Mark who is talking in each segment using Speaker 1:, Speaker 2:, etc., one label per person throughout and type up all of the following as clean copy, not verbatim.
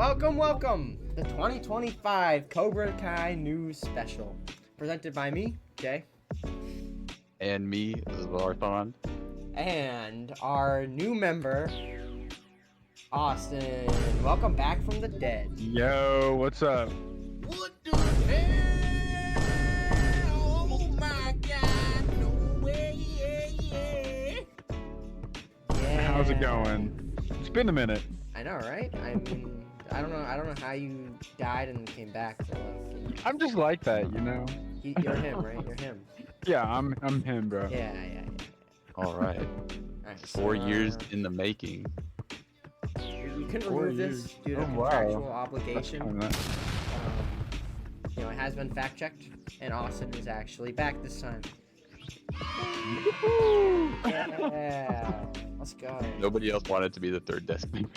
Speaker 1: Welcome! The 2025 CobraKai News Special. Presented by me, Jay.
Speaker 2: And me, Zarthon.
Speaker 1: And our new member, Austin. Welcome back from the dead.
Speaker 3: Yo, what's up?
Speaker 4: What the hell? Oh my god, no way,
Speaker 1: Yeah.
Speaker 3: How's it going? It's been a minute.
Speaker 1: I know, right? I mean, I don't know how you died and came back to life.
Speaker 3: I'm just like that, you know?
Speaker 1: You're him, right? You're him.
Speaker 3: Yeah, I'm him, bro.
Speaker 1: Yeah.
Speaker 2: All right.
Speaker 1: Alright,
Speaker 2: 4 years in the making.
Speaker 1: We couldn't
Speaker 3: 4
Speaker 1: remove
Speaker 3: years.
Speaker 1: this due to
Speaker 3: Oh, wow.
Speaker 1: contractual obligation.
Speaker 3: That's
Speaker 1: It has been fact checked, and Austin is actually back this time. Yeah, let's go.
Speaker 2: Nobody else wanted to be the third desk member.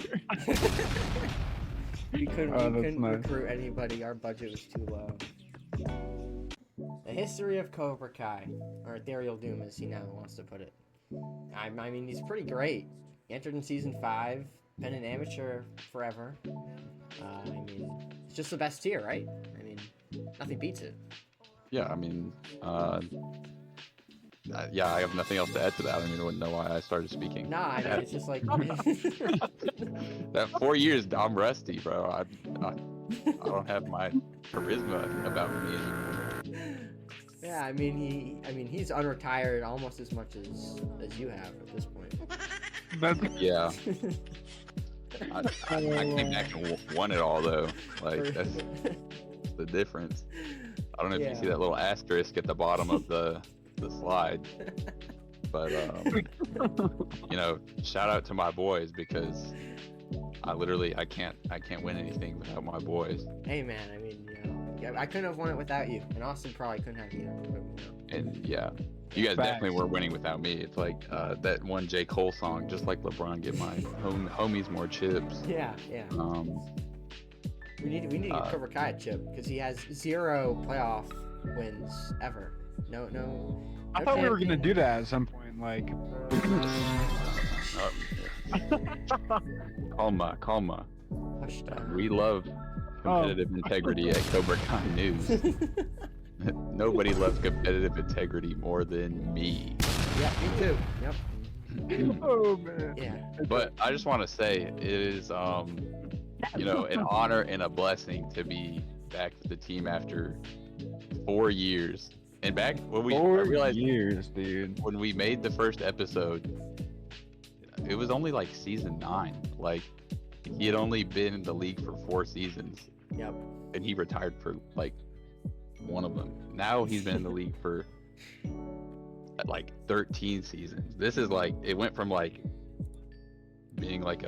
Speaker 1: We couldn't
Speaker 3: nice.
Speaker 1: recruit anybody. Our budget was too low. The history of CobraKai, or Ethereal Doom, as he now wants to put it. I mean, he's pretty great. He entered in season 5, been an amateur forever. I mean, it's just the best tier, right? I mean, nothing beats it.
Speaker 2: Yeah, I mean, yeah, I have nothing else to add to that. I don't even know why I started speaking.
Speaker 1: Nah, I mean, it's just like...
Speaker 2: That 4 years, I'm rusty, bro. I don't have my charisma about me anymore.
Speaker 1: Yeah, I mean, he's unretired almost as much as you have at this point.
Speaker 2: Yeah. I came back and won it all, though. Like, that's the difference. I don't know if you see that little asterisk at the bottom of the slide, but you know, shout out to my boys, because I can't win anything without my boys.
Speaker 1: Hey man, I mean, I couldn't have won it without you, and Austin probably couldn't have either. But,
Speaker 2: And yeah, you guys definitely were winning without me. It's like that one J. Cole song, just like LeBron, get my homies more chips.
Speaker 1: Yeah. We need to get CobraKai a chip, because he has 0 playoff wins ever. No.
Speaker 3: I thought we were gonna do that at some point, like.
Speaker 2: Calma.
Speaker 1: Hush down.
Speaker 2: We love competitive integrity at CobraKai News. Nobody loves competitive integrity more than me.
Speaker 1: Yeah, me too. Yep.
Speaker 3: Oh man.
Speaker 1: Yeah.
Speaker 2: But I just want to say it is, you know, an honor and a blessing to be back with the team after 4 years. And back when I realized
Speaker 3: 4 years, dude.
Speaker 2: when we made the first episode, it was only like season 9. Like, he had only been in the league for 4 seasons.
Speaker 1: Yep.
Speaker 2: And he retired for like one of them. Now he's been in the league for like 13 seasons. This is like, it went from like being like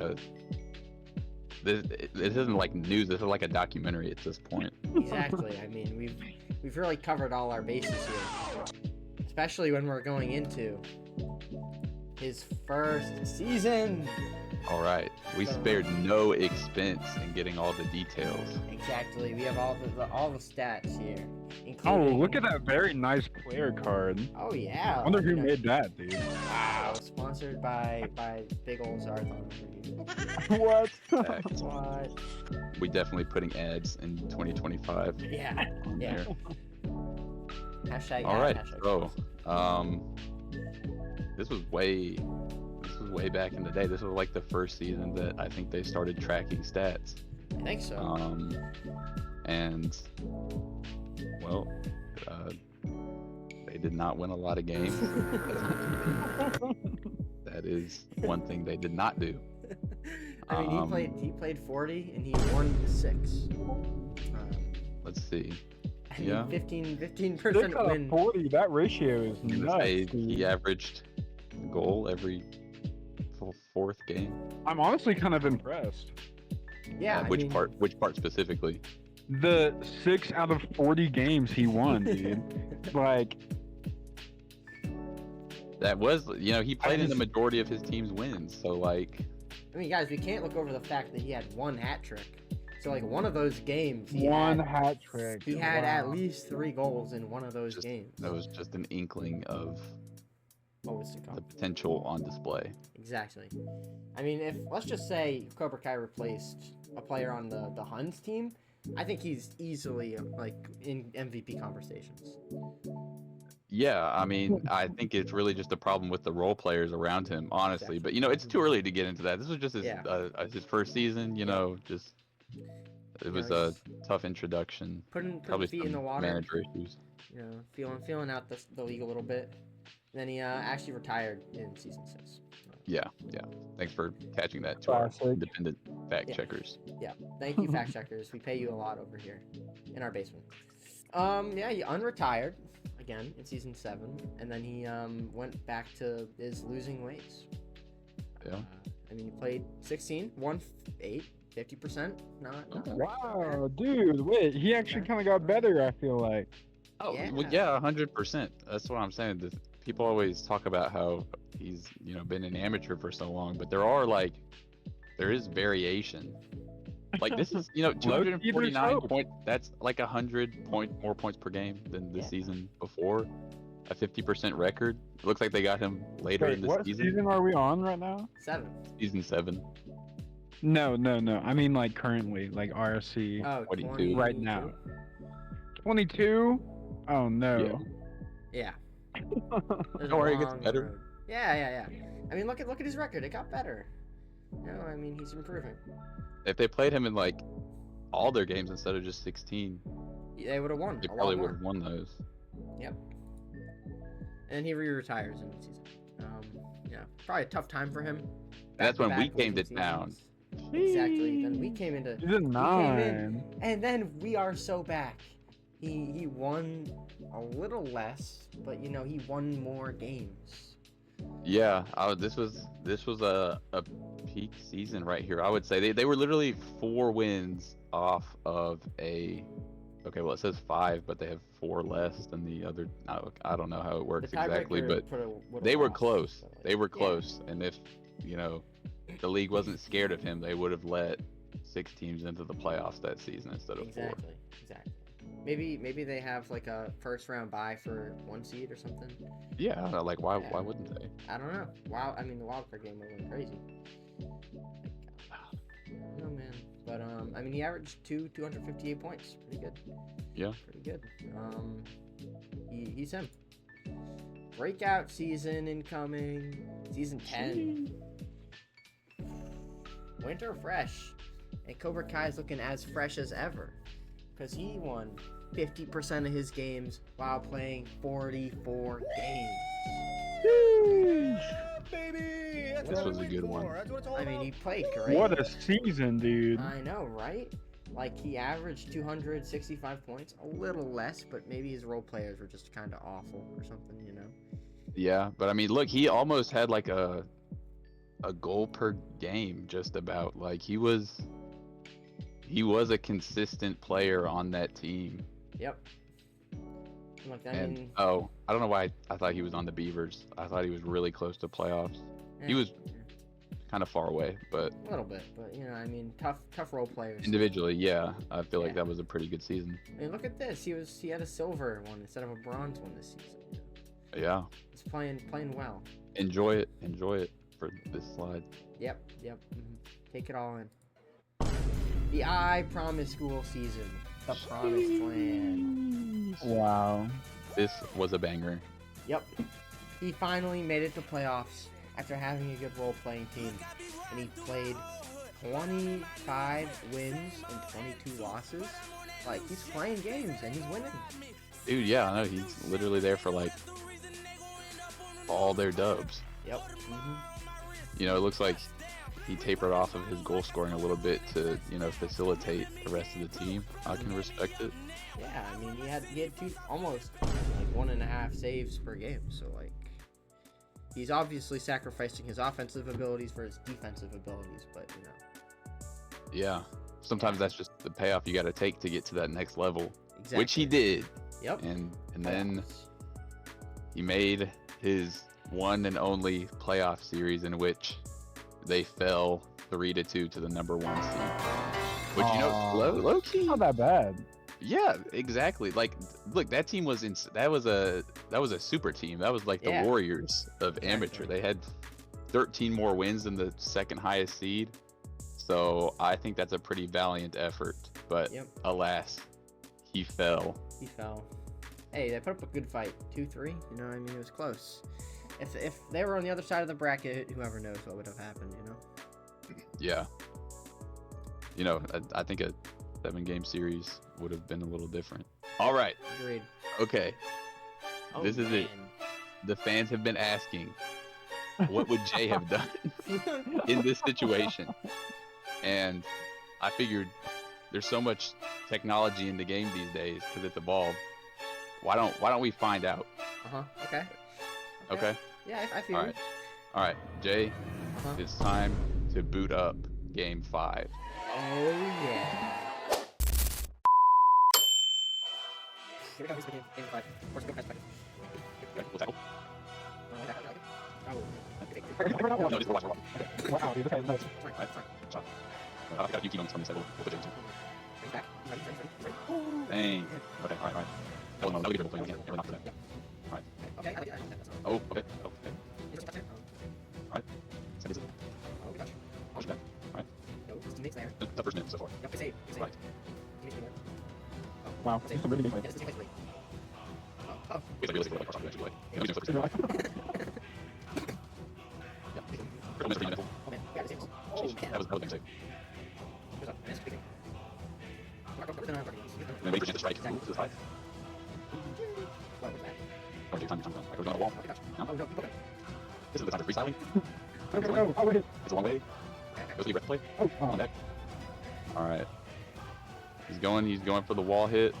Speaker 2: this isn't like news, this is like a documentary at this point.
Speaker 1: Exactly. I mean, we've really covered all our bases here, especially when we're going into his first season.
Speaker 2: All right, we spared no expense in getting all the details.
Speaker 1: Exactly. We have all the stats here,
Speaker 3: Oh,
Speaker 1: including...
Speaker 3: look at that very nice player card.
Speaker 1: Oh yeah.
Speaker 3: I wonder who made that, dude.
Speaker 1: Wow. Sponsored by big old Zarthon.
Speaker 3: What?
Speaker 2: Facts.
Speaker 1: What?
Speaker 2: We definitely putting ads in 2025.
Speaker 1: Yeah.
Speaker 2: on
Speaker 1: Yeah.
Speaker 2: there.
Speaker 1: Hashtag.
Speaker 2: All right,
Speaker 1: hashtag.
Speaker 2: so this was way back in the day. This was like the first season that I think they started tracking stats.
Speaker 1: I think so.
Speaker 2: And well, they did not win a lot of games. That is one thing they did not do.
Speaker 1: I mean, he played 40 and he won 6.
Speaker 2: Let's see.
Speaker 1: I mean,
Speaker 2: Yeah.
Speaker 1: 15%
Speaker 3: 6 out of
Speaker 1: win.
Speaker 3: 40, that ratio is
Speaker 2: I'm gonna
Speaker 3: nuts.
Speaker 2: say
Speaker 3: dude.
Speaker 2: he averaged a goal every fourth game.
Speaker 3: I'm honestly kind of impressed.
Speaker 1: Yeah. I
Speaker 2: Which
Speaker 1: mean,
Speaker 2: part? Which part specifically?
Speaker 3: The 6 out of 40 games he won, dude. Like,
Speaker 2: That was, you know, he played in the
Speaker 3: just-
Speaker 2: majority of his team's wins. So like,
Speaker 1: I mean, guys, we can't look over the fact that he had 1 hat trick. So like one of those games, he
Speaker 3: one
Speaker 1: had,
Speaker 3: hat trick.
Speaker 1: he had at
Speaker 3: Wow.
Speaker 1: least 3 goals in one of those
Speaker 2: just,
Speaker 1: games.
Speaker 2: that was just an inkling of
Speaker 1: Always to come.
Speaker 2: the potential on display.
Speaker 1: Exactly. I mean, if let's just say CobraKai replaced a player on the Huns team, I think he's easily like in MVP conversations.
Speaker 2: Yeah, I mean, I think it's really just a problem with the role players around him, honestly. But it's too early to get into that. This was just his first season. Just it was a tough introduction.
Speaker 1: Putting
Speaker 2: Probably
Speaker 1: feet in the
Speaker 2: some
Speaker 1: water.
Speaker 2: manager issues.
Speaker 1: Feeling out the league a little bit. And then he actually retired in season 6.
Speaker 2: Yeah. Thanks for catching that to our
Speaker 3: Classic.
Speaker 2: independent fact checkers.
Speaker 1: Yeah, thank you, fact checkers. We pay you a lot over here in our basement. He unretired again in season 7, and then he went back to his losing ways.
Speaker 2: Yeah.
Speaker 1: I mean, he played 16, won 8, 50%. Not
Speaker 3: Wow, dude, wait, he actually kind of got better, I feel like.
Speaker 2: Oh,
Speaker 1: Yeah.
Speaker 2: well, yeah, 100%. That's what I'm saying. People always talk about how he's, been an amateur for so long, but there is variation. Like this is, 249 points. That's like 100 more points per game than the season before. A 50% record. It looks like they got him later in the
Speaker 3: what season are we on right now?
Speaker 1: 7.
Speaker 2: Season 7.
Speaker 3: No. I mean, like currently, like RSC.
Speaker 1: Oh,
Speaker 2: 22.
Speaker 3: Right now. 22? Oh no.
Speaker 1: Yeah.
Speaker 2: Don't worry, it gets better.
Speaker 1: Road. Yeah. I mean, look at his record. It got better. I mean, he's improving.
Speaker 2: If they played him in like all their games instead of just 16,
Speaker 1: they would have won.
Speaker 2: they probably would have won those.
Speaker 1: Yep. And he retires in the season. Probably a tough time for him.
Speaker 2: That's when we
Speaker 1: Back-to-back
Speaker 2: came to
Speaker 1: losing
Speaker 2: town.
Speaker 1: seasons. Exactly. Then we came into.
Speaker 3: Season 9.
Speaker 1: And then we are so back. He won a little less, but he won more games.
Speaker 2: Yeah, this was a peak season right here. I would say they were literally 4 wins off of it says 5, but they have 4 less than the other. I don't know how it works exactly, but they were close. They were close, and if the league wasn't scared of him, they would have let 6 teams into the playoffs that season instead of 4.
Speaker 1: Exactly. Maybe they have like a first round bye for 1 seed or something.
Speaker 2: Yeah, like why wouldn't they?
Speaker 1: I don't know. Wow, I mean the wildcard game went crazy. No man, but I mean he averaged 258 points. Pretty good.
Speaker 2: Yeah.
Speaker 1: Pretty good. He's him. Breakout season incoming. Season 10. Winter fresh, and CobraKai is looking as fresh as ever, because he won 50% of his games while playing 44 games.
Speaker 4: Yeah, baby. That's
Speaker 2: This
Speaker 4: what
Speaker 2: was
Speaker 4: I'm
Speaker 2: a good
Speaker 4: waiting
Speaker 2: one.
Speaker 4: for. That's what it's all
Speaker 1: I mean,
Speaker 4: about.
Speaker 1: he played great.
Speaker 3: What a season, dude.
Speaker 1: I know, right? Like, he averaged 265 points, a little less, but maybe his role players were just kind of awful or something,
Speaker 2: Yeah, but I mean, look, he almost had like a goal per game, just about. Like he was a consistent player on that team.
Speaker 1: Yep. Like, I
Speaker 2: And
Speaker 1: mean,
Speaker 2: I don't know why I thought he was on the Beavers. I thought he was really close to playoffs. He was kind of far away, but
Speaker 1: a little bit, but I mean, tough role players.
Speaker 2: individually, yeah, I feel like
Speaker 1: Yeah.
Speaker 2: that was a pretty good season.
Speaker 1: I mean, look at this. He had a silver one instead of a bronze one this season.
Speaker 2: Yeah,
Speaker 1: He's playing well.
Speaker 2: enjoy it for this slide.
Speaker 1: Yep. Take it all in. The I Promise School season. The Promised Land.
Speaker 3: Wow.
Speaker 2: This was a banger.
Speaker 1: Yep. He finally made it to playoffs after having a good role-playing team. And he played 25 wins and 22 losses. Like, he's playing games and he's winning.
Speaker 2: Dude, yeah, I know, he's literally there for like all their dubs.
Speaker 1: Yep.
Speaker 2: It looks like he tapered off of his goal scoring a little bit to, facilitate the rest of the team. I can respect it.
Speaker 1: Yeah, I mean, he had almost like 1.5 saves per game. So, like, he's obviously sacrificing his offensive abilities for his defensive abilities, but,
Speaker 2: Yeah, sometimes that's just the payoff you got to take to get to that next level,
Speaker 1: Exactly.
Speaker 2: which he did.
Speaker 1: Yep.
Speaker 2: And then he made his one and only playoff series in which they fell 3-2 to the number 1 seed. Which
Speaker 3: Aw.
Speaker 2: low key.
Speaker 3: Not that bad.
Speaker 2: Yeah, exactly. Like, look, that team was that was a super team. That was like the
Speaker 1: Yeah.
Speaker 2: Warriors of amateur.
Speaker 1: Exactly.
Speaker 2: They had 13 more wins than the second highest seed. So I think that's a pretty valiant effort. But
Speaker 1: Yep.
Speaker 2: alas, he fell.
Speaker 1: He fell. Hey, they put up a good fight. 2-3. You know what I mean? It was close. If they were on the other side of the bracket, whoever knows what would have happened, you know?
Speaker 2: Yeah. You know, I think a 7-game series would have been a little different. All right.
Speaker 1: Agreed.
Speaker 2: Okay.
Speaker 1: Oh,
Speaker 2: This is it.
Speaker 1: man.
Speaker 2: The fans have been asking, what would Jay have done in this situation? And I figured there's so much technology in the game these days because it's evolved. Why don't we find out?
Speaker 1: Okay.
Speaker 2: Okay.
Speaker 1: Yeah, I feel
Speaker 2: All
Speaker 1: you.
Speaker 2: right. All right, Jay.
Speaker 1: Uh-huh.
Speaker 2: It's time to boot up Game 5.
Speaker 1: Oh yeah. Here we go. Here's the game. Game 5. Force go press button.
Speaker 2: Okay, we'll tackle.
Speaker 1: Oh.
Speaker 2: No, just watch.
Speaker 3: Wow, dude, okay, nice.
Speaker 1: Sorry.
Speaker 2: Shot. I got a few key moments from this. We'll put Jay in.
Speaker 1: Bring back. Ready.
Speaker 2: Dang. Okay, all right. Oh, no, that would be a good play. Yeah, we're not for that. All right.
Speaker 1: Okay, I like that. That's all.
Speaker 2: Oh, okay. Oh, okay.
Speaker 1: Is it touch there?
Speaker 2: All right. Send it.
Speaker 1: Oh, good touch.
Speaker 2: Push back. All right.
Speaker 1: No, his teammate's there.
Speaker 2: The first minute so far.
Speaker 1: Yep, good save. Good save.
Speaker 2: Right.
Speaker 1: Teammate's there. Oh,
Speaker 3: Wow,
Speaker 1: good
Speaker 3: this
Speaker 1: save.
Speaker 3: is a really good
Speaker 1: Yeah,
Speaker 3: play.
Speaker 1: this is teammate's late. Oh.
Speaker 2: Wait, I realized they were like cross actually. Yeah, we just focused. Yeah. First minute, 3 minutes.
Speaker 1: Oh man, yeah, the saves. Oh
Speaker 2: Jeez,
Speaker 1: man.
Speaker 2: that was a big save.
Speaker 1: Goes up. Nice, big save. Mark, go, no,
Speaker 2: And then wait for Jay to strike. Move to the side.
Speaker 1: What was that?
Speaker 2: Or take time. Like, we're on a wall.
Speaker 1: Oh, good touch.
Speaker 2: No?
Speaker 1: Oh, no, keep looking.
Speaker 2: This is the time for freestyling.
Speaker 3: Oh, wait.
Speaker 2: It's a long way.
Speaker 1: Okay,
Speaker 2: Goes to your rest play.
Speaker 3: Oh,
Speaker 2: On deck. All right. He's going for the wall hit.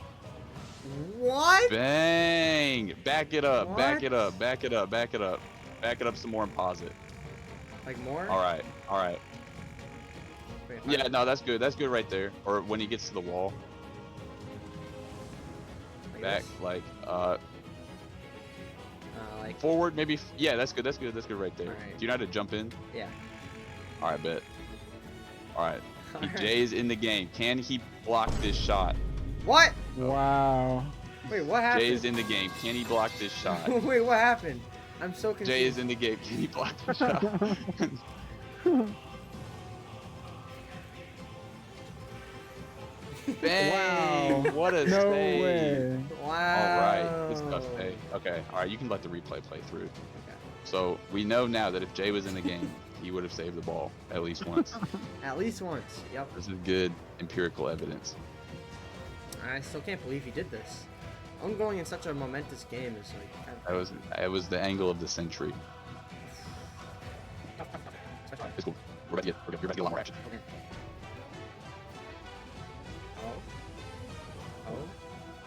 Speaker 1: What?
Speaker 2: Bang! Back it up.
Speaker 1: What?
Speaker 2: Back it up. Back it up. Back it up. Back it up some more and pause it.
Speaker 1: Like more?
Speaker 2: All right. All right.
Speaker 1: Wait,
Speaker 2: Yeah, no, that's good. That's good right there. Or when he gets to the wall.
Speaker 1: like
Speaker 2: Back,
Speaker 1: this?
Speaker 2: like,
Speaker 1: Like,
Speaker 2: forward, maybe. Yeah, that's good. That's good. That's good right there.
Speaker 1: Alright.
Speaker 2: Do you know how to jump in?
Speaker 1: yeah.
Speaker 2: All right, bet. All right.
Speaker 1: Alright.
Speaker 2: Jay is in the game. Can he block this shot?
Speaker 1: What?
Speaker 3: Wow.
Speaker 1: Wait, what happened?
Speaker 2: Jay is in the game. Can he block this shot?
Speaker 1: Wait, what happened? I'm so confused.
Speaker 2: Jay is in the game. Can he block this shot? Bang!
Speaker 3: Wow.
Speaker 2: What a
Speaker 3: No
Speaker 2: save.
Speaker 3: way.
Speaker 1: Wow.
Speaker 2: All right. This tough day. Okay. All right. You can let the replay play through.
Speaker 1: Okay.
Speaker 2: So we know now that if Jay was in the game, he would have saved the ball at least once.
Speaker 1: At least once. Yep.
Speaker 2: This is good empirical evidence.
Speaker 1: I still can't believe he did this. I'm going in such a momentous game. It's like.
Speaker 2: That was the angle of the century.
Speaker 1: Tough. Especially.
Speaker 2: It's cool. You're about to get a lot more action.
Speaker 1: Okay.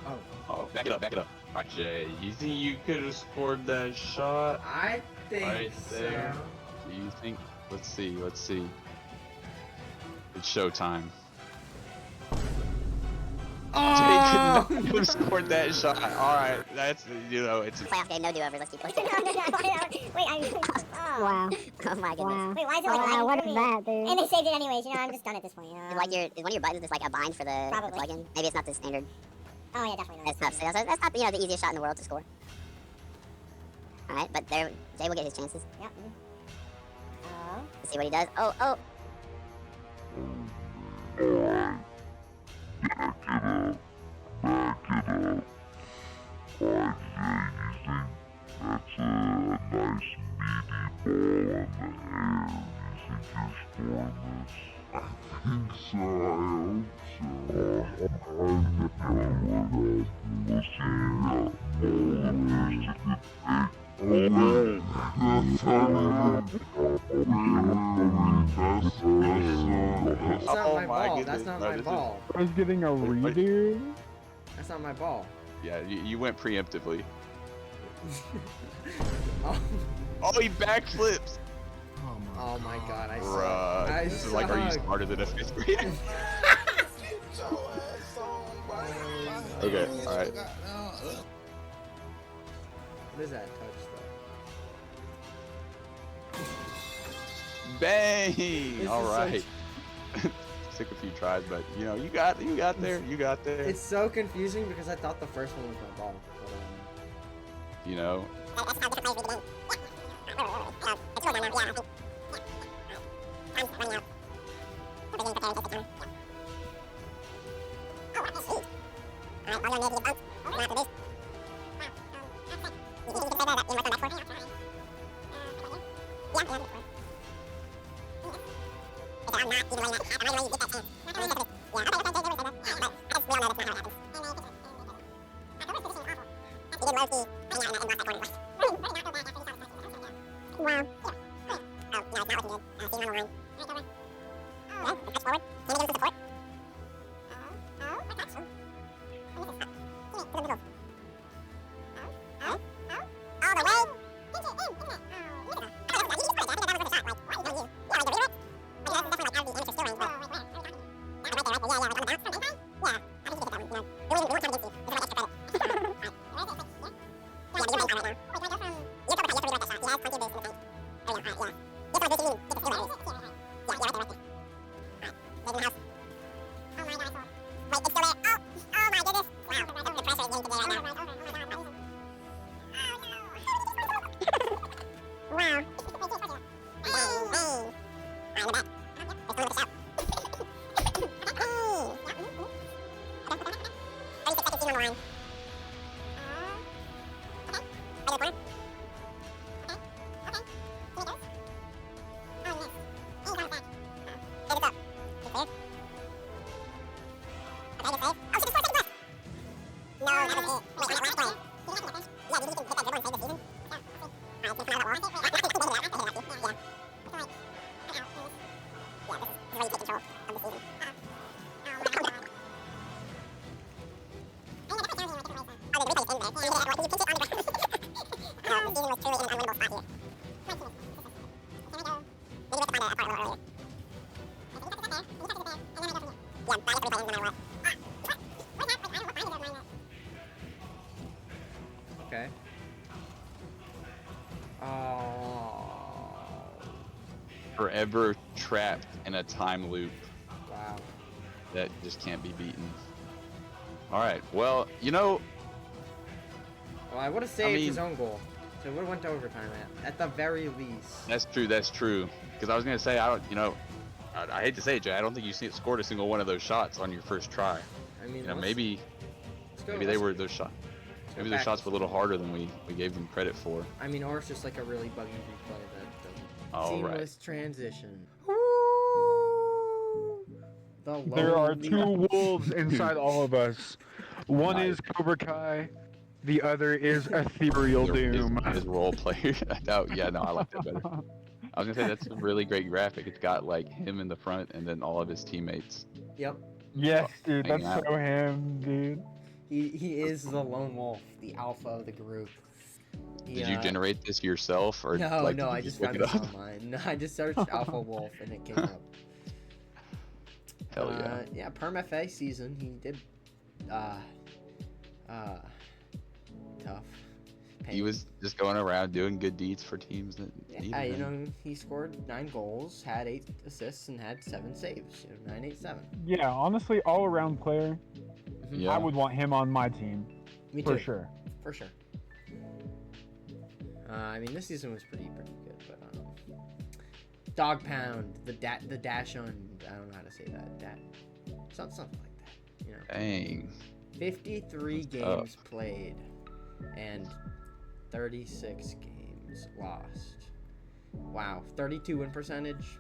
Speaker 1: Oh.
Speaker 2: Oh, back it up. All right, Jay. You think you could have scored that shot
Speaker 1: I think
Speaker 2: right
Speaker 1: so.
Speaker 2: there? Do you think? Let's see. It's showtime.
Speaker 1: Oh!
Speaker 2: Jay could have scored that shot. All right, that's it's.
Speaker 5: Playoff game, no do-overs. Let's keep going. Wait, wow. Oh my goodness.
Speaker 6: Wow.
Speaker 5: Wait, why is it like
Speaker 6: Wow, what
Speaker 5: lagging
Speaker 6: is
Speaker 5: for me?
Speaker 6: that, dude?
Speaker 5: And they saved it anyways. You know, I'm just done at this point. You know? Is one of your buttons just like a bind for the
Speaker 6: Probably.
Speaker 5: plugin? Maybe it's not the standard.
Speaker 6: Oh yeah, definitely not.
Speaker 5: That's not the easiest shot in the world to score. All right, but Jay will get his chances.
Speaker 6: Yep. Oh.
Speaker 5: Let's see what he does. Oh.
Speaker 1: That's not
Speaker 2: Oh
Speaker 1: my
Speaker 2: my
Speaker 1: ball.
Speaker 2: goodness,
Speaker 1: That's not
Speaker 2: no,
Speaker 1: my
Speaker 2: this is-
Speaker 1: ball.
Speaker 3: I was getting a redo.
Speaker 1: That's not my ball.
Speaker 2: Yeah, you went preemptively.
Speaker 1: Oh.
Speaker 2: Oh, he backflips.
Speaker 1: Oh my god, I suck.
Speaker 2: Bruh,
Speaker 1: I
Speaker 2: this is like, are you
Speaker 1: suck.
Speaker 2: smarter than a fifth grader? Okay, all right.
Speaker 1: What is that touch though?
Speaker 2: Bang!
Speaker 1: This
Speaker 2: All
Speaker 1: is
Speaker 2: right. took a few tries, but you know, you got there.
Speaker 1: It's so confusing because I thought the first one was my ball.
Speaker 2: You know,
Speaker 1: Okay. Oh.
Speaker 2: forever trapped in a time loop
Speaker 1: Wow.
Speaker 2: that just can't be beaten. All right. Well, you know,
Speaker 1: Well, I would have saved his
Speaker 2: mean-
Speaker 1: own goal. So it would have went to overtime at the very least.
Speaker 2: that's true. That's true. Because I was gonna say, I don't. You know, I hate to say it, Jay. I don't think you scored a single one of those shots on your first try.
Speaker 1: I mean,
Speaker 2: You know,
Speaker 1: let's-
Speaker 2: maybe
Speaker 1: let's go-
Speaker 2: maybe they
Speaker 1: let's-
Speaker 2: were those shots.
Speaker 1: let's go
Speaker 2: Maybe those
Speaker 1: back.
Speaker 2: shots were a little harder than we gave them credit for.
Speaker 1: I mean, or it's just like a really buggy replay that doesn't.
Speaker 2: All right.
Speaker 1: Seamless transition. The
Speaker 3: There are
Speaker 1: lonely-
Speaker 3: two wolves inside all of us. One
Speaker 2: Nice.
Speaker 3: is CobraKai, the other is Ethereal Doom.
Speaker 2: His role player. Oh, yeah, no, I like that better. I was gonna say that's a really great graphic. It's got like him in the front and then all of his teammates.
Speaker 1: Yep.
Speaker 3: Yes, dude,
Speaker 2: Hang
Speaker 3: that's
Speaker 2: out.
Speaker 3: so him, dude.
Speaker 1: He is the lone wolf, the alpha of the group. He,
Speaker 2: Did you generate this yourself, or
Speaker 1: No,
Speaker 2: like,
Speaker 1: no,
Speaker 2: did you
Speaker 1: I just
Speaker 2: look
Speaker 1: found
Speaker 2: it
Speaker 1: this
Speaker 2: up?
Speaker 1: online. No, I just searched Alpha Wolf and it came up.
Speaker 2: Hell yeah.
Speaker 1: Yeah, Perm FA season, he did tough.
Speaker 2: He
Speaker 1: Pain.
Speaker 2: was just going around doing good deeds for teams that needed
Speaker 1: Yeah, you
Speaker 2: him.
Speaker 1: know, he scored 9 goals, had 8 assists, and had 7 saves. You know, 9-8-7.
Speaker 3: Yeah, honestly, all around player.
Speaker 2: Yeah.
Speaker 3: I would want him on my team
Speaker 1: Me
Speaker 3: for
Speaker 1: too.
Speaker 3: sure.
Speaker 1: For sure. I mean, this season was pretty good, but Dog Pound, the dash on, I don't know how to say that. Something like that. You know.
Speaker 2: Dang.
Speaker 1: 53
Speaker 2: That's tough.
Speaker 1: games played and 36 games lost. Wow, 32 win percentage.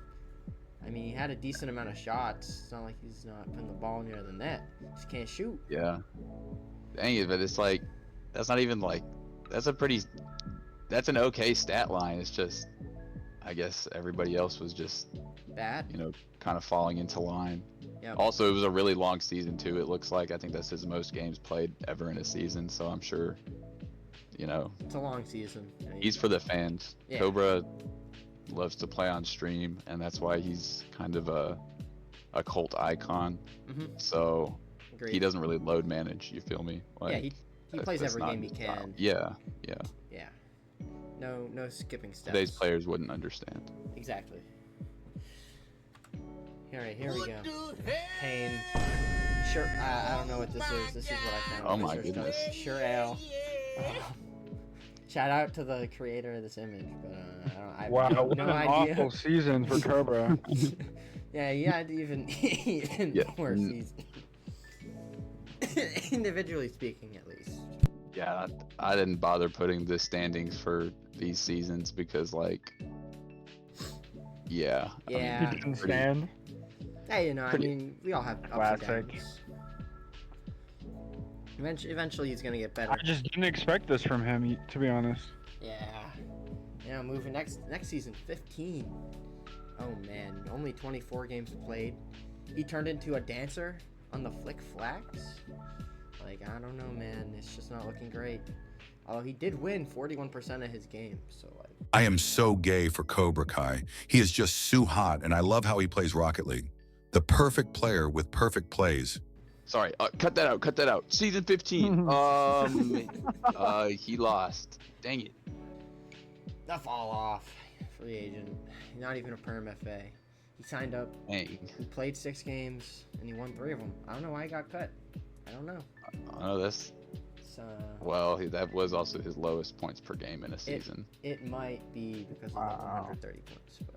Speaker 1: I mean, he had a decent amount of shots. It's not like he's not putting the ball near the net. Just can't shoot.
Speaker 2: Yeah. Dang it, but it's like that's not even like that's an okay stat line. It's just I guess everybody else was just,
Speaker 1: Bad.
Speaker 2: you know, kind of falling into line.
Speaker 1: Yeah.
Speaker 2: Also, it was a really long season too. It looks like I think that's his most games played ever in a season. So I'm sure, you know,
Speaker 1: It's a long season. You know,
Speaker 2: he's for the fans.
Speaker 1: Yeah.
Speaker 2: Cobra loves to play on stream, and that's why he's kind of a cult icon.
Speaker 1: Mhm.
Speaker 2: So
Speaker 1: Agreed.
Speaker 2: he doesn't really load manage. You feel me? Like,
Speaker 1: Yeah, he plays
Speaker 2: that's
Speaker 1: every
Speaker 2: not
Speaker 1: game he
Speaker 2: his style.
Speaker 1: can.
Speaker 2: Yeah, yeah.
Speaker 1: Yeah. No skipping steps.
Speaker 2: Today's players wouldn't understand.
Speaker 1: Exactly. Here we go.
Speaker 4: What the
Speaker 1: Pain. Sure. I don't know what this is. This is what I found.
Speaker 2: Oh my
Speaker 1: Sure stuff.
Speaker 2: goodness.
Speaker 1: Sure ale. Shout out to the creator of this image, but I have
Speaker 3: Wow,
Speaker 1: no,
Speaker 3: what
Speaker 1: no
Speaker 3: an
Speaker 1: idea.
Speaker 3: awful season for Cobra.
Speaker 1: Yeah, you had even
Speaker 2: Yeah.
Speaker 1: worse season. Individually speaking, at least.
Speaker 2: Yeah, I didn't bother putting the standings for these seasons because, like, yeah.
Speaker 1: Yeah.
Speaker 3: He didn't
Speaker 2: pretty-
Speaker 3: stand.
Speaker 1: Hey, you know,
Speaker 2: Pretty
Speaker 1: I mean, we all have ups
Speaker 3: classic.
Speaker 1: and downs. Eventually, he's gonna get better.
Speaker 3: I just didn't expect this from him, to be honest.
Speaker 1: Yeah. Yeah, moving next season, 15. Oh man, only 24 games played. He turned into a dancer on the Flick Flax. Like, I don't know, man. It's just not looking great. Although he did win 41% of his games, so like.
Speaker 7: I am so gay for CobraKai. He is just so hot, and I love how he plays Rocket League. The perfect player with perfect plays.
Speaker 2: Sorry, cut that out. Cut that out. Season 15. He lost. Dang it.
Speaker 1: The fall off. Free agent. Not even a perm FA. He signed up.
Speaker 2: Dang.
Speaker 1: He played 6 games and he won 3 of them. I don't know why he got cut. I don't know.
Speaker 2: Oh, that's
Speaker 1: It's,
Speaker 2: well. That was also his lowest points per game in a season.
Speaker 1: it might be because of the
Speaker 3: Wow.
Speaker 1: 130 points, but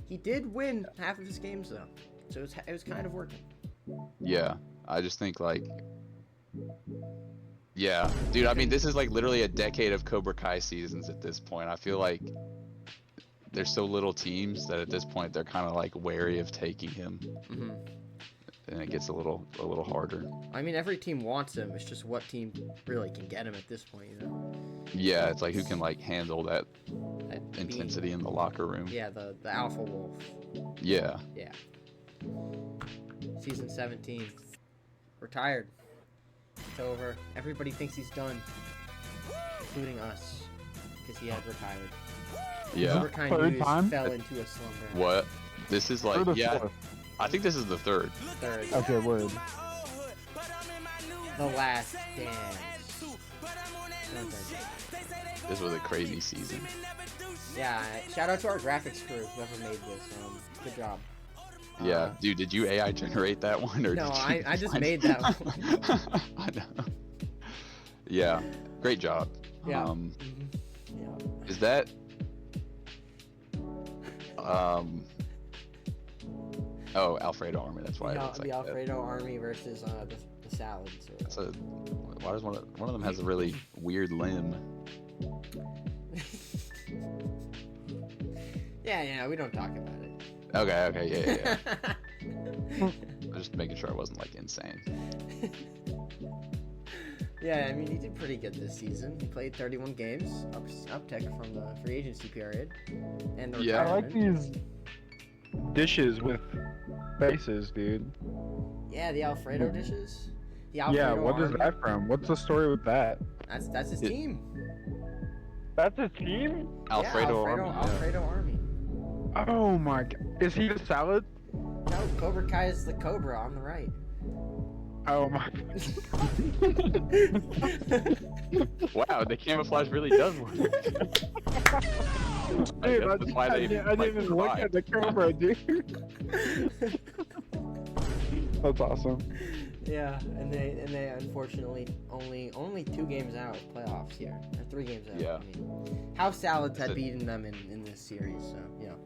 Speaker 1: he did win half of his games though, so it was kind of working.
Speaker 2: Yeah, I just think like, yeah, dude. I mean, this is like literally a decade of Cobra Kai seasons at this point. I feel like there's so little teams that at this point they're kind of like wary of taking him,
Speaker 1: Mm-hmm.
Speaker 2: and it gets a little harder.
Speaker 1: I mean, every team wants him. It's just what team really can get him at this point, you know?
Speaker 2: Yeah, it's like who can like handle that
Speaker 1: That being-
Speaker 2: intensity in the locker room.
Speaker 1: Yeah, the alpha wolf.
Speaker 2: Yeah.
Speaker 1: Yeah. Season 17. Retired. It's over. Everybody thinks he's done, including us, because he had retired.
Speaker 2: Yeah.
Speaker 1: CobraKai
Speaker 3: Third
Speaker 1: News
Speaker 3: time?
Speaker 1: fell into a slumber.
Speaker 2: What? This is like,
Speaker 3: Third or
Speaker 2: yeah.
Speaker 3: fourth?
Speaker 2: I think this is the third.
Speaker 1: Third.
Speaker 3: Okay, word.
Speaker 1: The Last Dance. Not that
Speaker 2: This was a crazy season.
Speaker 1: good. Yeah, shout out to our graphics crew, whoever made this. Good job.
Speaker 2: Yeah, dude, did you AI generate that one or
Speaker 1: No,
Speaker 2: did you
Speaker 1: I just
Speaker 2: find-
Speaker 1: made that one.
Speaker 2: I know. Yeah, great job.
Speaker 1: Yeah.
Speaker 2: Um,
Speaker 1: Yeah.
Speaker 2: is that oh, Alfredo Army, that's why it looks
Speaker 1: The
Speaker 2: like that.
Speaker 1: Alfredo Army versus the salad.
Speaker 2: That's a, why does one of them has a really weird limb?
Speaker 1: Yeah, we don't talk about it.
Speaker 2: Okay, yeah. I'm just making sure I wasn't like insane.
Speaker 1: Yeah, I mean, he did pretty good this season. He played 31 games, uptick from the free agency period, and the
Speaker 2: Yeah.
Speaker 3: I like
Speaker 1: retirement.
Speaker 3: these dishes with faces, dude.
Speaker 1: Yeah, the Alfredo dishes. The
Speaker 3: Yeah,
Speaker 1: Alfredo
Speaker 3: what is
Speaker 1: Army.
Speaker 3: that from? What's the story with that?
Speaker 1: That's his
Speaker 2: Yeah.
Speaker 1: team.
Speaker 3: That's a team?
Speaker 2: Alfredo
Speaker 1: yeah,
Speaker 2: Army. Yeah.
Speaker 1: Alfredo Army.
Speaker 3: Oh my god. Is he the salad?
Speaker 1: No, CobraKai is the Cobra on the right.
Speaker 3: Oh my.
Speaker 2: Wow, the camouflage really does work.
Speaker 3: Dude,
Speaker 2: that's why they,
Speaker 3: I didn't
Speaker 2: like,
Speaker 3: even look
Speaker 2: survive.
Speaker 3: at the camera, dude. That's awesome.
Speaker 1: Yeah, and they unfortunately only 2 games out of playoffs here, or 3 games out.
Speaker 2: Yeah.
Speaker 1: I mean, how Salads had
Speaker 2: That's it.
Speaker 1: beaten them in this series, so you know.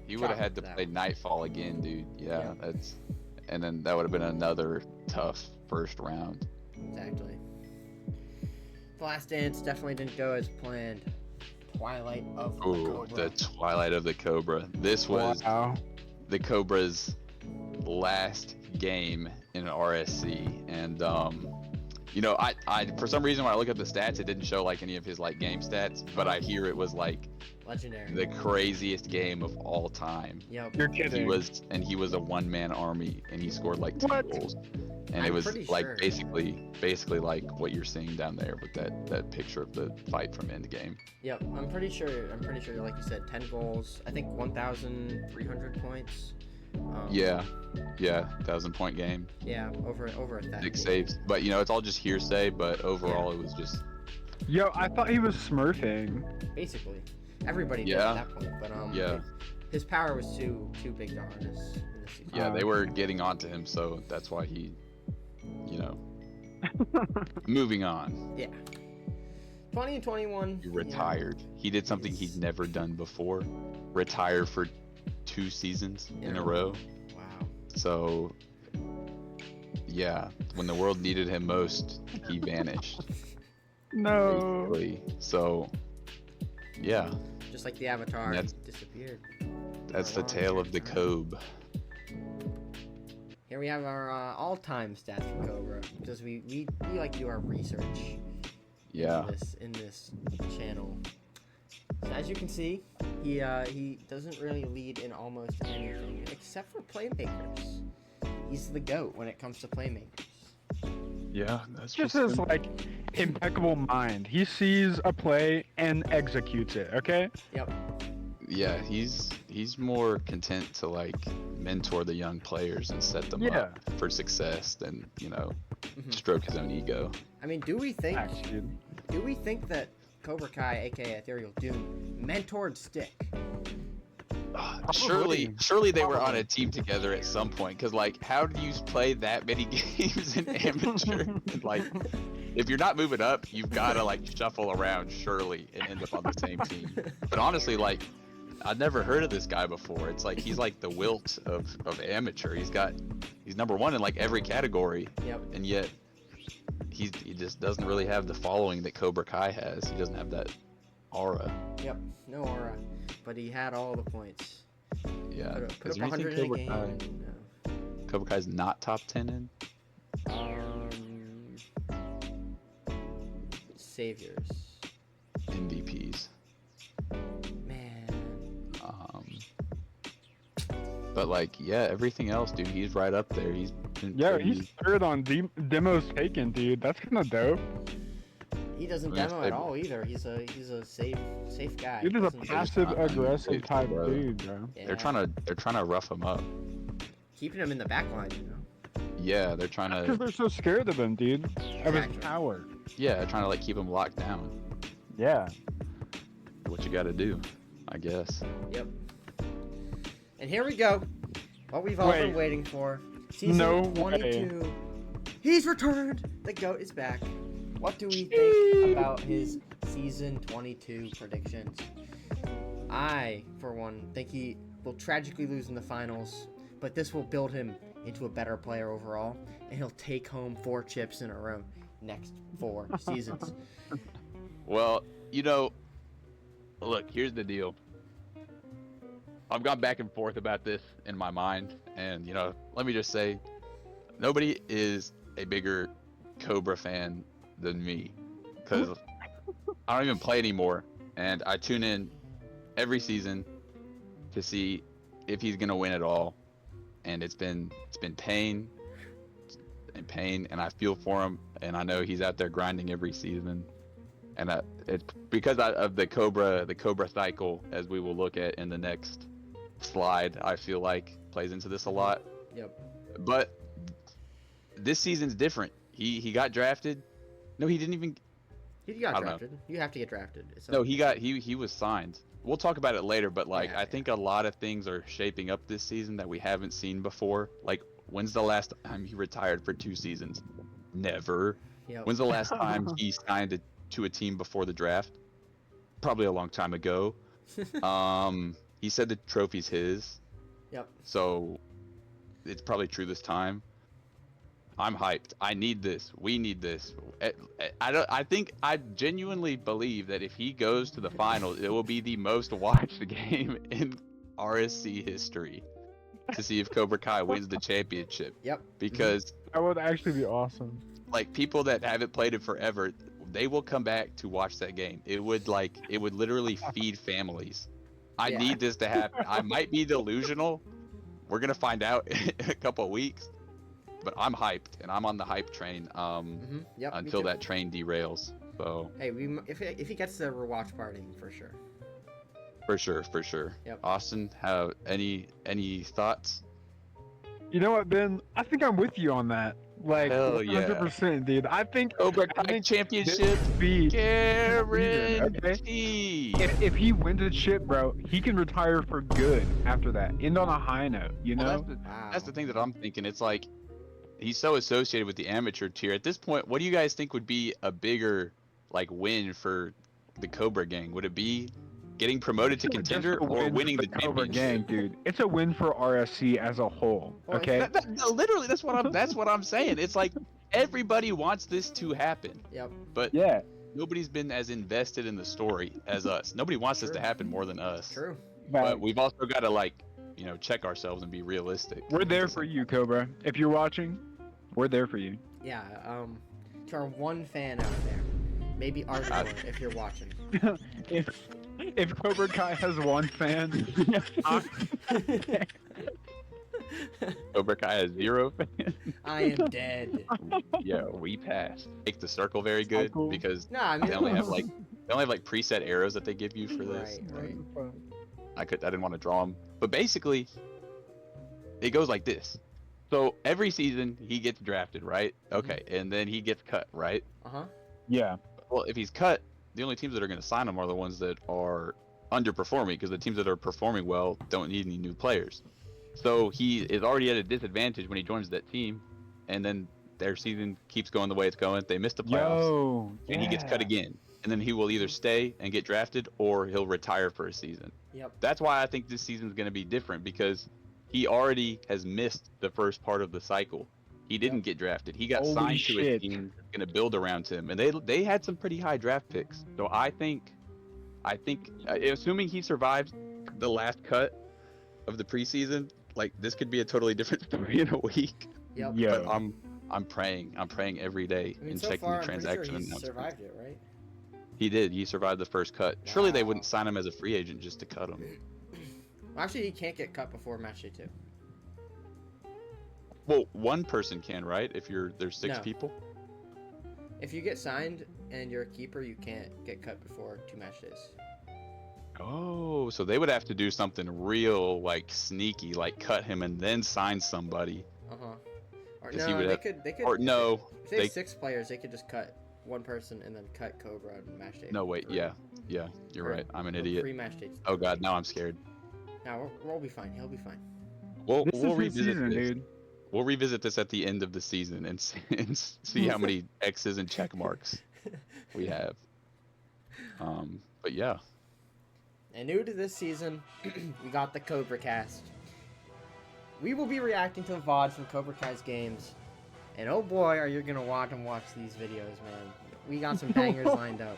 Speaker 2: He would have had to
Speaker 1: That
Speaker 2: play
Speaker 1: one.
Speaker 2: Nightfall again, dude. Yeah,
Speaker 1: Yeah.
Speaker 2: and then that would have been another tough first round.
Speaker 1: Exactly. The Last Dance definitely didn't go as planned. Twilight of the
Speaker 2: Ooh,
Speaker 1: Cobra.
Speaker 2: the Twilight of the Cobra. This was
Speaker 3: Wow.
Speaker 2: the Cobra's last game in RSC, and you know, I for some reason when I look at the stats, it didn't show like any of his like game stats, but I hear it was like
Speaker 1: Legendary.
Speaker 2: the craziest game of all time.
Speaker 1: Yep.
Speaker 3: You're
Speaker 2: He
Speaker 3: kidding.
Speaker 2: was a one-man army, and he scored like 10
Speaker 3: What?
Speaker 2: goals. And it
Speaker 1: I'm
Speaker 2: was
Speaker 1: pretty
Speaker 2: like
Speaker 1: sure.
Speaker 2: basically like what you're seeing down there with that picture of the fight from Endgame.
Speaker 1: Yep. I'm pretty sure. Like you said, 10 goals. I think 1,300 points.
Speaker 2: Yeah, 1,000-point game,
Speaker 1: Yeah. Over 1,000.
Speaker 2: 6 saves. But you know, it's all just hearsay. But overall, it was just
Speaker 3: Yo, I thought he was smurfing.
Speaker 1: Basically, everybody did
Speaker 2: Yeah.
Speaker 1: at that point. But
Speaker 2: Yeah.
Speaker 1: His power was too big to harness in this season.
Speaker 2: Yeah, they were getting onto him, so that's why he, moving on.
Speaker 1: Yeah. 20 and 21.
Speaker 2: He retired. He did something he'd never done before. Retire for 2 seasons in a row.
Speaker 1: Wow.
Speaker 2: So, yeah, when the world needed him most, he vanished.
Speaker 3: No.
Speaker 2: Basically. So, yeah,
Speaker 1: Just like the Avatar, he
Speaker 2: That's-
Speaker 1: disappeared.
Speaker 2: that's
Speaker 1: For a
Speaker 2: the
Speaker 1: long
Speaker 2: tale of the
Speaker 1: time.
Speaker 2: Cobe.
Speaker 1: Here we have our all-time stats for Cobra, because we like to do our research
Speaker 2: Yeah.
Speaker 1: in this channel. So as you can see, he doesn't really lead in almost anything except for playmakers. He's the GOAT when it comes to playmakers.
Speaker 2: Yeah, that's
Speaker 3: Just his like impeccable mind. He sees a play and executes it. Okay.
Speaker 1: Yep.
Speaker 2: Yeah, he's more content to like mentor the young players and set them
Speaker 3: Yeah.
Speaker 2: up for success than
Speaker 1: Mhm.
Speaker 2: stroke his own ego.
Speaker 1: I mean, do we think
Speaker 3: Facts, dude.
Speaker 1: that CobraKai, aka Ethereal Doom, mentored Stick?
Speaker 2: Surely they were on a team together at some point. Cause like, how do you play that many games in amateur? And, like, if you're not moving up, you've gotta like shuffle around surely and end up on the same team. But honestly, like, I'd never heard of this guy before. It's like he's like the Wilt of amateur. He's number 1 in like every category,
Speaker 1: Yep.
Speaker 2: and yet he just doesn't really have the following that CobraKai has. He doesn't have that aura.
Speaker 1: Yep. No aura, but he had all the points.
Speaker 2: Yeah.
Speaker 1: Put
Speaker 2: Is
Speaker 1: up
Speaker 2: there
Speaker 1: 100
Speaker 2: anything
Speaker 1: in a game.
Speaker 2: CobraKai's not top 10 in?
Speaker 1: Saviors.
Speaker 2: MVPs.
Speaker 1: Man.
Speaker 2: But like, yeah, everything else, dude, he's right up there. He's been
Speaker 3: Yeah,
Speaker 2: pretty-
Speaker 3: he's third on demos taken, dude. That's kind of dope.
Speaker 1: He doesn't
Speaker 2: Yeah,
Speaker 1: demo at all either. He's a safe guy.
Speaker 3: Dude is a
Speaker 1: Doesn't-
Speaker 3: passive
Speaker 2: not
Speaker 3: aggressive
Speaker 2: unsafe,
Speaker 3: type
Speaker 2: bro.
Speaker 3: dude, bro.
Speaker 1: Yeah.
Speaker 2: They're trying to rough him up.
Speaker 1: Keeping him in the back line, you know.
Speaker 2: Yeah, they're trying
Speaker 3: Because
Speaker 2: to
Speaker 3: they're so scared of him, dude. Of his
Speaker 1: Exactly.
Speaker 3: power.
Speaker 2: trying to like keep him locked down.
Speaker 3: Yeah.
Speaker 2: What you got to do, I guess.
Speaker 1: Yep. And here we go. What we've all been
Speaker 3: Wait.
Speaker 1: waiting for. Season
Speaker 3: No
Speaker 1: 22. He's returned. The GOAT is back. What do we think about his season 22 predictions? I, for one, think he will tragically lose in the finals, but this will build him into a better player overall, and he'll take home 4 chips in a row next 4 seasons.
Speaker 2: Well, look, here's the deal. I've gone back and forth about this in my mind, and let me just say, nobody is a bigger Cobra fan than me, because I don't even play anymore, and I tune in every season to see if he's gonna win at all, and it's been pain, and I feel for him, and I know he's out there grinding every season, and it's because of the Cobra cycle, as we will look at in the next slide. I feel like plays into this a lot.
Speaker 1: Yep.
Speaker 2: But this season's different. He got drafted. No, he didn't even.
Speaker 1: He got
Speaker 2: I don't know.
Speaker 1: drafted. You have to get drafted. It's
Speaker 2: No,
Speaker 1: okay.
Speaker 2: he was signed. We'll talk about it later, but like
Speaker 1: Yeah,
Speaker 2: I think a lot of things are shaping up this season that we haven't seen before. Like, when's the last time he retired for 2 seasons? Never.
Speaker 1: Yep.
Speaker 2: When's the last time he signed to a team before the draft? Probably a long time ago. He said the trophy's his,
Speaker 1: Yep.
Speaker 2: so it's probably true this time. I'm hyped. I need this. We need this. I genuinely believe that if he goes to the finals, it will be the most watched game in RSC history to see if CobraKai wins the championship.
Speaker 1: Yep.
Speaker 2: Because
Speaker 3: That would actually be awesome.
Speaker 2: like people that haven't played it forever, they will come back to watch that game. It would literally feed families. I
Speaker 1: Yeah.
Speaker 2: need this to happen. I might be delusional. We're gonna find out in a couple of weeks. But I'm hyped, and I'm on the hype train
Speaker 1: Yep. me
Speaker 2: until
Speaker 1: too.
Speaker 2: that train derails. So
Speaker 1: Hey, if he gets the rewatch party for sure.
Speaker 2: for sure.
Speaker 1: Yep.
Speaker 2: Austin, have any thoughts?
Speaker 3: You know what, Ben? I think I'm with you on that. Like
Speaker 2: Hell yeah.
Speaker 3: 100%, dude. I think
Speaker 2: CobraKai Championship
Speaker 3: this would be
Speaker 2: guaranteed.
Speaker 3: if he wins a chip, bro, he can retire for good after that. End on a high note, you
Speaker 2: Well,
Speaker 3: know?
Speaker 2: that's the thing that I'm thinking. It's like he's so associated with the amateur tier. At this point, what do you guys think would be a bigger like win for the Cobra Gang? Would it be getting promoted to
Speaker 3: Just
Speaker 2: contender
Speaker 3: a
Speaker 2: or
Speaker 3: win
Speaker 2: winning
Speaker 3: for
Speaker 2: the
Speaker 3: Cobra
Speaker 2: championship?
Speaker 3: Gang, dude. It's a win for RSC as a whole.
Speaker 1: Well,
Speaker 3: Okay.
Speaker 2: No, literally, that's what I'm saying. It's like everybody wants this to happen,
Speaker 1: Yep.
Speaker 2: but
Speaker 3: Yeah.
Speaker 2: nobody's been as invested in the story as us. Nobody wants this to
Speaker 1: True.
Speaker 2: happen more than us.
Speaker 1: True.
Speaker 2: But we've also got to like, check ourselves and be realistic.
Speaker 3: We're there for you, Cobra. If you're watching, we're there for you.
Speaker 1: Yeah. To our one fan out there, maybe Arthur, if you're watching.
Speaker 3: if Cobra Kai has one fan,
Speaker 2: CobraKai has 0 fans.
Speaker 1: I am dead.
Speaker 2: Yeah, we passed. Make the circle very good
Speaker 3: Cycle.
Speaker 2: because
Speaker 1: No, I mean,
Speaker 2: they only have like preset arrows that they give you for this.
Speaker 1: Right.
Speaker 2: I didn't want to draw them, but basically, it goes like this. So every season he gets drafted, right? Okay, and then he gets cut, right?
Speaker 3: Yeah.
Speaker 2: Well, if he's cut, the only teams that are going to sign him are the ones that are underperforming, because the teams that are performing well don't need any new players. So he is already at a disadvantage when he joins that team, and then their season keeps going the way it's going. They miss the playoffs, and he gets cut again. And then he will either stay and get drafted, or he'll retire for a season.
Speaker 1: Yep.
Speaker 2: That's why I think this season is going to be different, because he already has missed the first part of the cycle. He didn't get drafted. He got
Speaker 3: Holy
Speaker 2: signed to a
Speaker 3: shit.
Speaker 2: team that's going to build around him, and they had some pretty high draft picks. So I think, assuming he survives the last cut of the preseason, like this could be a totally different story in a week.
Speaker 1: Yep.
Speaker 3: Yeah.
Speaker 2: But I'm praying every day
Speaker 1: I mean,
Speaker 2: and
Speaker 1: so
Speaker 2: checking
Speaker 1: far,
Speaker 2: the
Speaker 1: I'm pretty
Speaker 2: transaction
Speaker 1: sure he's
Speaker 2: announcements.
Speaker 1: survived it, right?
Speaker 2: He did. He survived the first cut. Surely they
Speaker 1: Wow.
Speaker 2: wouldn't sign him as a free agent just to cut him.
Speaker 1: Well, actually, he can't get cut before match day 2.
Speaker 2: Well, one person can, right? If there's 6
Speaker 1: No.
Speaker 2: people.
Speaker 1: If you get signed and you're a keeper, you can't get cut before 2 match days.
Speaker 2: Oh, so they would have to do something real, like sneaky, like cut him and then sign somebody.
Speaker 1: Or
Speaker 2: 'Cause he
Speaker 1: no,
Speaker 2: would
Speaker 1: they
Speaker 2: have-
Speaker 1: could.
Speaker 2: Or no,
Speaker 1: If they have
Speaker 2: they
Speaker 1: 6 players, they could just cut one person and then cut Cobra on match day.
Speaker 2: no wait,
Speaker 1: 3.
Speaker 2: yeah, you're
Speaker 1: Or-
Speaker 2: right. I'm an
Speaker 1: or
Speaker 2: idiot.
Speaker 1: Pre-match day.
Speaker 2: Oh god, now I'm scared.
Speaker 1: No, we'll be fine. He'll be fine.
Speaker 2: We'll
Speaker 3: This is his
Speaker 2: revisit
Speaker 3: season,
Speaker 2: this.
Speaker 3: dude.
Speaker 2: We'll revisit this at the end of the season and see how many X's and check marks we have. But yeah,
Speaker 1: And new to this season, we got the Cobra Cast. We will be reacting to the VODs from Cobra Kai's games. And oh boy, are you gonna watch these videos, man. We got some bangers lined up.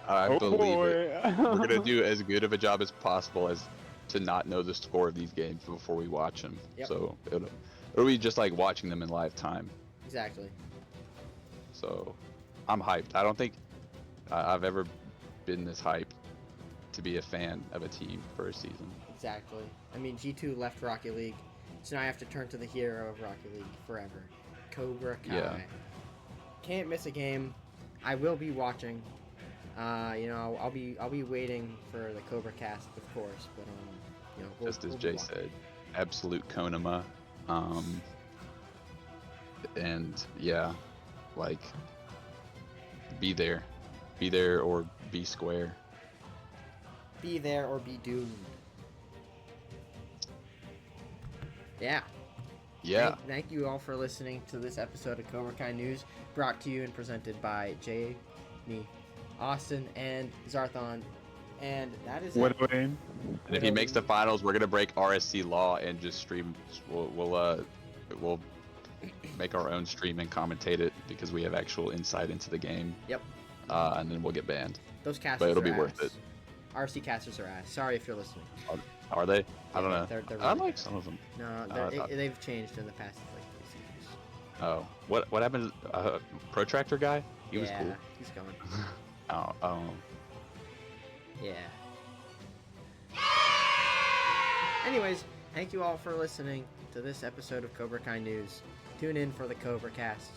Speaker 2: I believe
Speaker 3: boy.
Speaker 2: it. We're gonna do as good of a job as possible as to not know the score of these games before we watch them.
Speaker 1: Yep.
Speaker 2: So it'll be just like watching them in live time.
Speaker 1: Exactly.
Speaker 2: So I'm hyped. I don't think I've ever been this hyped to be a fan of a team for a season.
Speaker 1: Exactly. I mean, G2 left Rocket League, so now I have to turn to the hero of Rocket League forever, CobraKai.
Speaker 2: Yeah.
Speaker 1: Can't miss a game. I will be watching. I'll be waiting for the Cobra Cast, of course, but
Speaker 2: Just as
Speaker 1: we'll be
Speaker 2: Jay
Speaker 1: watching.
Speaker 2: said, absolute Konama. And yeah, like be there or be square.
Speaker 1: Be there or be doomed. Yeah.
Speaker 2: Yeah.
Speaker 1: Thank you all for listening to this episode of CobraKai News, brought to you and presented by Jay, me, Austin, and Zarthon. And that is
Speaker 3: What
Speaker 1: it.
Speaker 3: name?
Speaker 2: And if he makes the finals, we're gonna break RSC law and just stream. We'll make our own stream and commentate it because we have actual insight into the game.
Speaker 1: Yep.
Speaker 2: And then we'll get banned.
Speaker 1: Those casters
Speaker 2: But it'll
Speaker 1: are
Speaker 2: be worth
Speaker 1: ass.
Speaker 2: it.
Speaker 1: RC casters are ass. Sorry if you're listening.
Speaker 2: Are they? I don't
Speaker 1: Yeah,
Speaker 2: know.
Speaker 1: they're
Speaker 2: I
Speaker 1: really
Speaker 2: like
Speaker 1: bad.
Speaker 2: some of them.
Speaker 1: No,
Speaker 2: I thought-
Speaker 1: they've changed in the past like 3 seasons.
Speaker 2: Oh, what happened? Protractor guy? He was
Speaker 1: Yeah,
Speaker 2: cool.
Speaker 1: he's gone.
Speaker 2: Oh.
Speaker 1: Yeah. Anyways, thank you all for listening to this episode of CobraKai News. Tune in for the Cobra Cast.